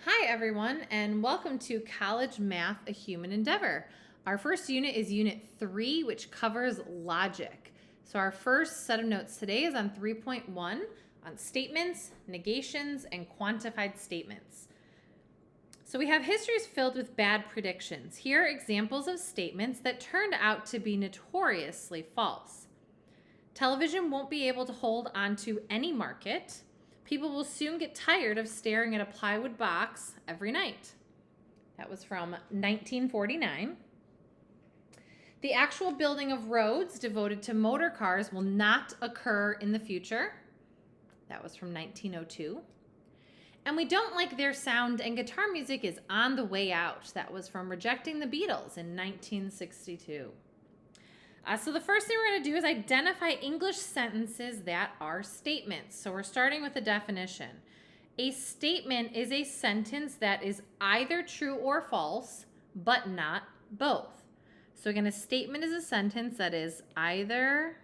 Hi, everyone, and welcome to College Math, a Human Endeavor. Our first unit is Unit 3, which covers logic. So our first set of notes today is on 3.1 on statements, negations, and quantified statements. So we have histories filled with bad predictions. Here are examples of statements that turned out to be notoriously false. Television won't be able to hold on to any market. People will soon get tired of staring at a plywood box every night. That was from 1949. The actual building of roads devoted to motor cars will not occur in the future. That was from 1902. And we don't like their sound, and guitar music is on the way out. That was from Rejecting the Beatles in 1962. So the first thing we're going to do is identify English sentences that are statements. So we're starting with the definition. A statement is a sentence that is either true or false, but not both. So again, a statement is a sentence that is either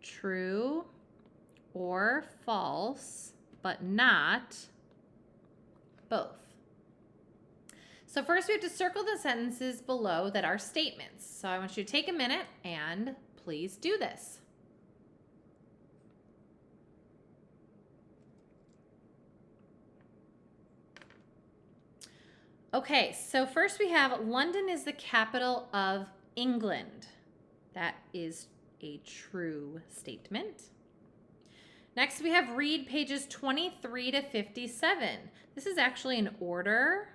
true or false, but not both. So first we have to circle the sentences below that are statements. So I want you to take a minute and please do this. Okay, so first we have London is the capital of England. That is a true statement. Next we have read pages 23 to 57. This is actually an order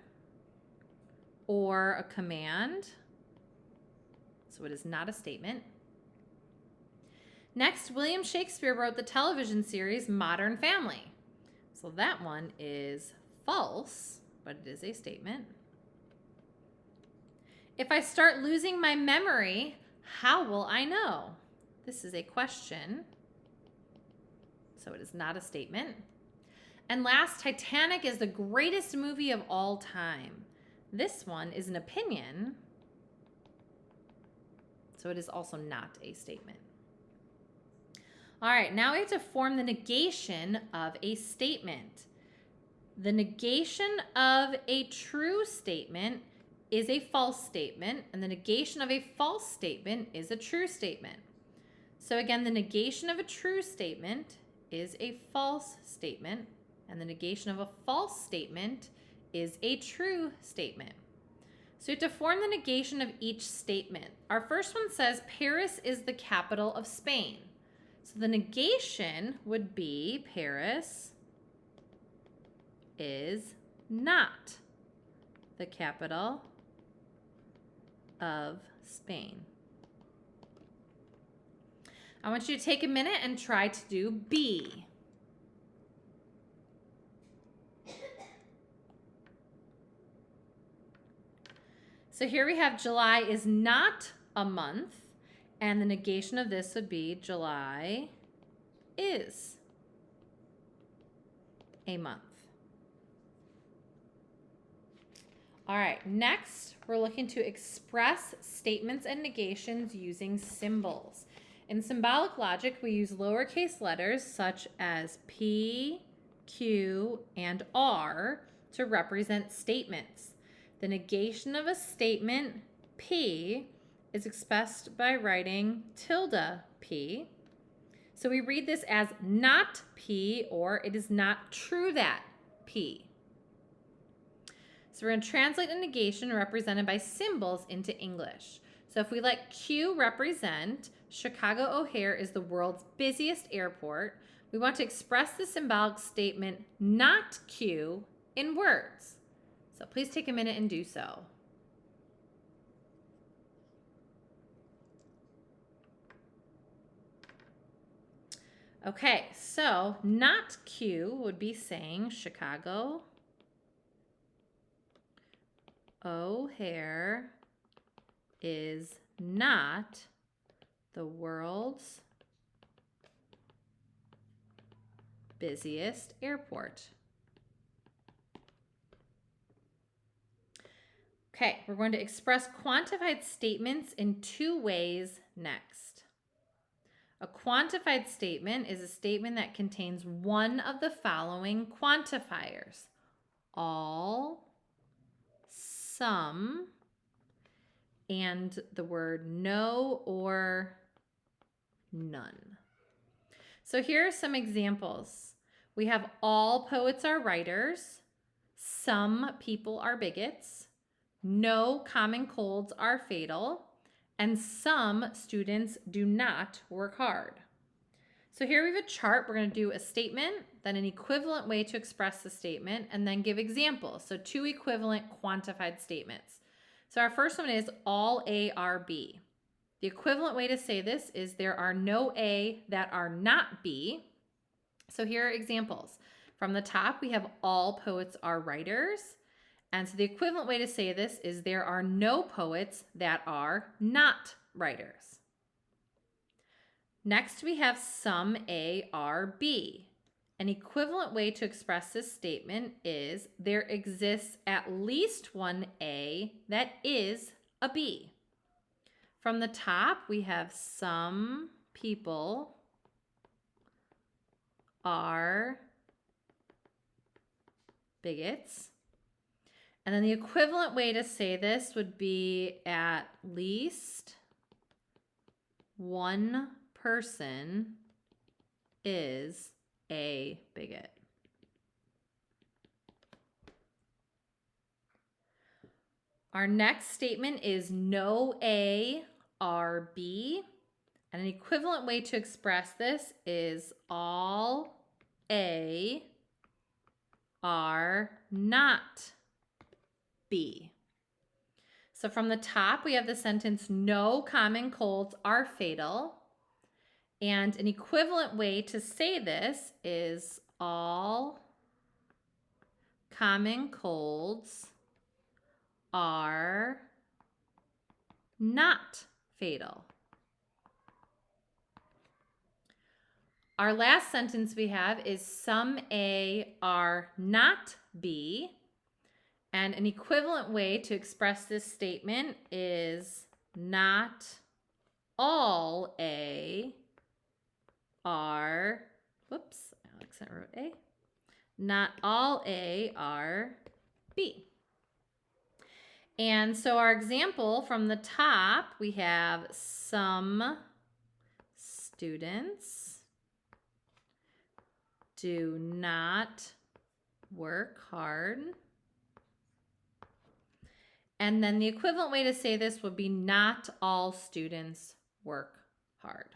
or a command, so it is not a statement. Next, William Shakespeare wrote the television series Modern Family. So that one is false, but it is a statement. If I start losing my memory, how will I know? This is a question, so it is not a statement. And last, Titanic is the greatest movie of all time. This one is an opinion, so it is also not a statement. All right, now we have to form the negation of a statement. The negation of a true statement is a false statement, and the negation of a false statement is a true statement. So again, the negation of a true statement is a false statement, and the negation of a false statement is a true statement. So you have to form the negation of each statement. Our first one says Paris is the capital of Spain. So the negation would be Paris is not the capital of Spain. I want you to take a minute and try to do B. So here we have July is not a month, and the negation of this would be July is a month. All right, next we're looking to express statements and negations using symbols. In symbolic logic, we use lowercase letters such as P, Q, and R to represent statements. The negation of a statement, P, is expressed by writing tilde P. So we read this as not P, or it is not true that P. So we're going to translate a negation represented by symbols into English. So if we let Q represent Chicago O'Hare is the world's busiest airport, we want to express the symbolic statement not Q in words. So please take a minute and do so. Okay, so not Q would be saying Chicago O'Hare is not the world's busiest airport. Okay, we're going to express quantified statements in two ways next. A quantified statement is a statement that contains one of the following quantifiers: all, some, and the word no or none. So here are some examples. We have all poets are writers, some people are bigots, no common colds are fatal, and some students do not work hard. So here we have a chart. We're going to do a statement, then an equivalent way to express the statement, and then give examples. So 2 equivalent quantified statements. So our first one is all A are B. The equivalent way to say this is there are no A that are not B. So here are examples. From the top, we have all poets are writers. And so the equivalent way to say this is there are no poets that are not writers. Next, we have some A are B. An equivalent way to express this statement is there exists at least one A that is a B. From the top, we have some people are bigots. And then the equivalent way to say this would be at least one person is a bigot. Our next statement is no A are B. And an equivalent way to express this is all A are not B. So from the top, we have the sentence, no common colds are fatal. And an equivalent way to say this is all common colds are not fatal. Our last sentence we have is some A are not B. And an equivalent way to express this statement is not all A are, whoops, Alex wrote A. Not all A are B. And so our example from the top, we have some students do not work hard. And then the equivalent way to say this would be not all students work hard.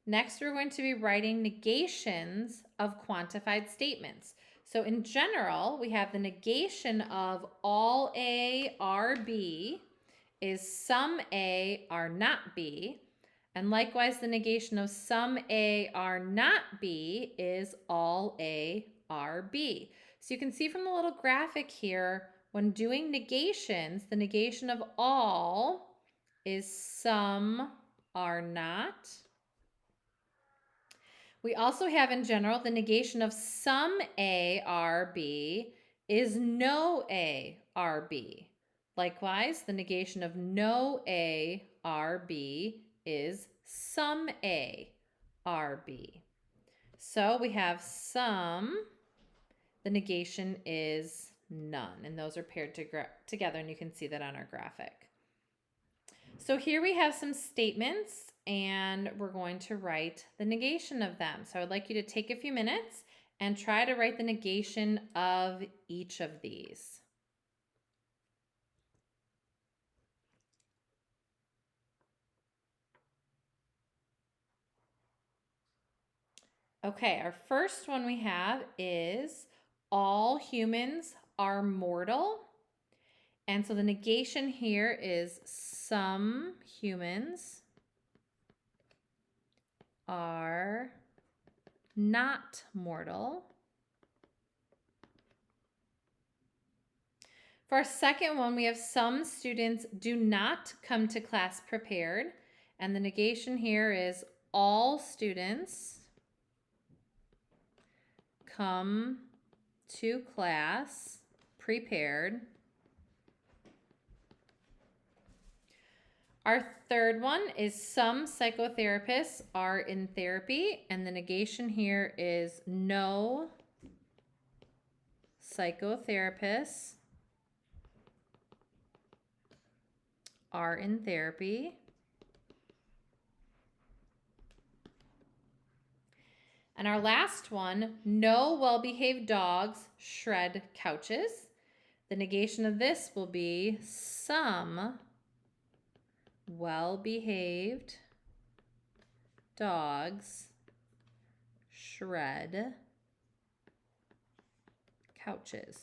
Next, we're going to be writing negations of quantified statements. So in general, we have the negation of all A are B is some A are not B. And likewise, the negation of some A are not B is all A are B. So you can see from the little graphic here, when doing negations, the negation of all is some are not. We also have in general the negation of some A are B is no A are B. Likewise, the negation of no A are B is some A are B. So we have some, the negation is none, and those are paired together, and you can see that on our graphic. So here we have some statements, and we're going to write the negation of them. So I would like you to take a few minutes and try to write the negation of each of these. Okay, our first one we have is all humans are mortal. And so the negation here is some humans are not mortal. For our second one, we have some students do not come to class prepared. And the negation here is all students come to class prepared. Our third one is some psychotherapists are in therapy, and the negation here is no psychotherapists are in therapy. And our last one, no well-behaved dogs shred couches. The negation of this will be some well-behaved dogs shred couches.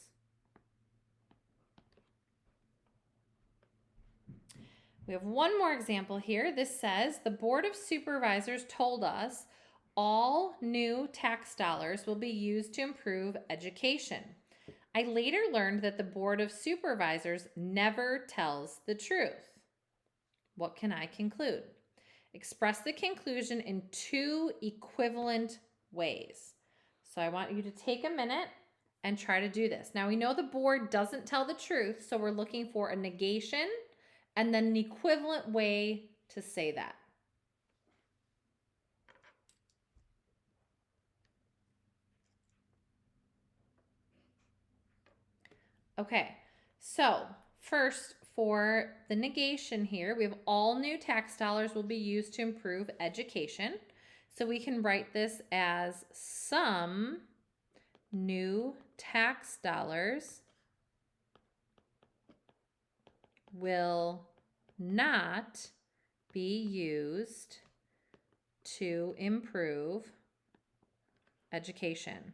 We have one more example here. This says, the Board of Supervisors told us all new tax dollars will be used to improve education. I later learned that the Board of Supervisors never tells the truth. What can I conclude? Express the conclusion in two equivalent ways. So I want you to take a minute and try to do this. Now we know the board doesn't tell the truth, so we're looking for a negation and then an equivalent way to say that. Okay, so first for the negation here, we have all new tax dollars will be used to improve education. So we can write this as some new tax dollars will not be used to improve education.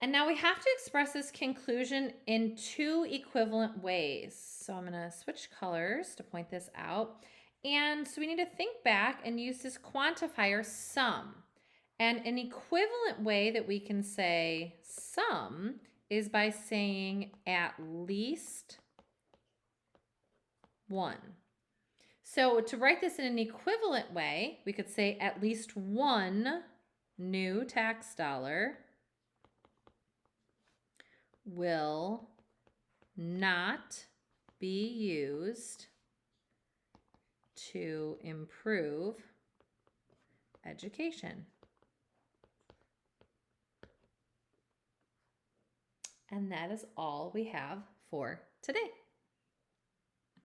And now we have to express this conclusion in two equivalent ways. So I'm going to switch colors to point this out. And so we need to think back and use this quantifier some. And an equivalent way that we can say some is by saying at least one. So to write this in an equivalent way, we could say at least one new tax dollar will not be used to improve education. And that is all we have for today.